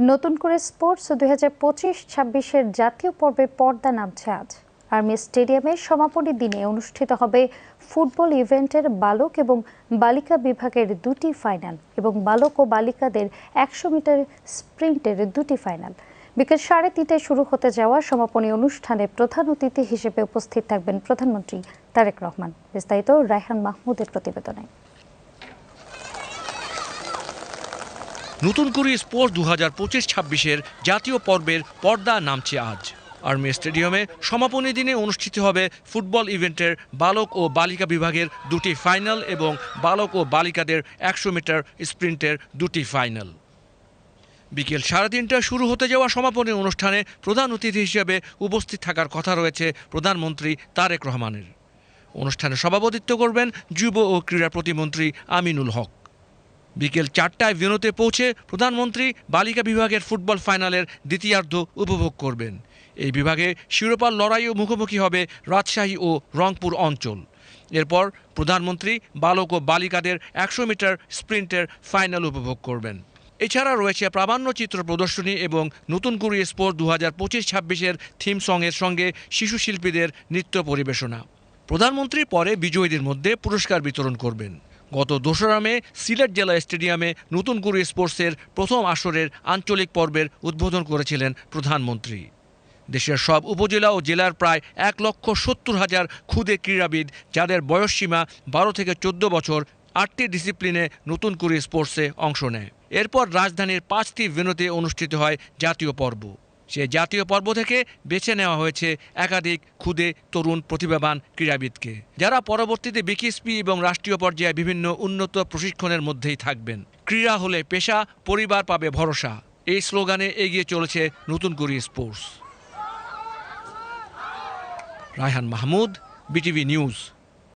নতুন করে স্পোর্টস 2025-26-এর জাতীয় পর্বে পর্দা নামছে আজ। আর্মি স্টেডিয়ামে সমাপনী দিনে অনুষ্ঠিত হবে ফুটবল ইভেন্টের বালক এবং বালিকা বিভাগের দুটি ফাইনাল এবং বালক ও বালিকাদের 100 মিটার স্প্রিন্টের দুটি ফাইনাল। বিকেল 3:30টায় শুরু হতে যাওয়া সমাপনী অনুষ্ঠানে প্রধান অতিথি হিসেবে উপস্থিত থাকবেন প্রধানমন্ত্রী তারেক রহমান। বিস্তারিত রায়হান মাহমুদের প্রতিবেদনে। নতুন করে স্পোর্টস 2025-26-এর জাতীয় পর্বের পর্দা নামছে আজ। আর্মি স্টেডিয়ামে সমাপনী দিনে অনুষ্ঠিত হবে ফুটবল ইভেন্টের বালক ও বালিকা বিভাগের দুটি ফাইনাল এবং বালক ও বালিকাদের 100 মিটার স্প্রিন্টের দুটি ফাইনাল। বিকেল 3:30টায় শুরু হতে যাওয়া সমাপনী অনুষ্ঠানে প্রধান অতিথি হিসেবে উপস্থিত থাকার কথা রয়েছে প্রধানমন্ত্রী তারেক রহমানের। অনুষ্ঠানে সভাপতিত্ব করবেন যুব ও ক্রীড়া প্রতিমন্ত্রী আমিনুল হক। বিকেল 4টায় ভেন্যুতে পৌঁছে প্রধানমন্ত্রী বালিকা বিভাগের ফুটবল ফাইনালের দ্বিতীয়ার্ধ উপভোগ করবেন। এই বিভাগে শিরোপার লড়াইও মুখোমুখি হবে রাজশাহী ও রংপুর অঞ্চল। এরপর প্রধানমন্ত্রী বালক ও বালিকাদের 100 মিটার স্প্রিন্টের ফাইনাল উপভোগ করবেন। এছাড়া রয়েছে প্রামাণ্য চিত্র প্রদর্শনী এবং নতুন করে স্পোর্টস 2025-26-এর থিম সংয়ের সঙ্গে শিশু শিল্পীদের নৃত্য পরিবেশনা। প্রধানমন্ত্রী পরে বিজয়ীদের মধ্যে পুরস্কার বিতরণ করবেন। গত 2রা মে সিলেট জেলা স্টেডিয়ামে নতুন করে স্পোর্টসের প্রথম আসরের আঞ্চলিক পর্বের উদ্বোধন করেছিলেন প্রধানমন্ত্রী। দেশের সব উপজেলা ও জেলার প্রায় 1,70,000 ক্ষুদে ক্রীড়াবিদ, যাদের বয়সসীমা 12 থেকে 14 বছর, 8টি ডিসিপ্লিনে নতুন করে স্পোর্টসে অংশ নেয়। এরপর রাজধানীর 5টি ভেন্যুতে অনুষ্ঠিত হয় জাতীয় পর্ব। সে জাতীয় পর্ব থেকে বেছে নেওয়া হয়েছে একাধিক ক্ষুদে তরুণ প্রতিভাবান ক্রীড়াবিদকে, যারা পরবর্তীতে বিকেএসপি এবং রাষ্ট্রীয় পর্যায়ে বিভিন্ন উন্নত প্রশিক্ষণের মধ্যেই থাকবেন। ক্রীড়া হলে পেশা, পরিবার পাবে ভরসা, এই স্লোগানে এগিয়ে চলেছে নতুন করে sports. Raihan Mahmud, BTV news.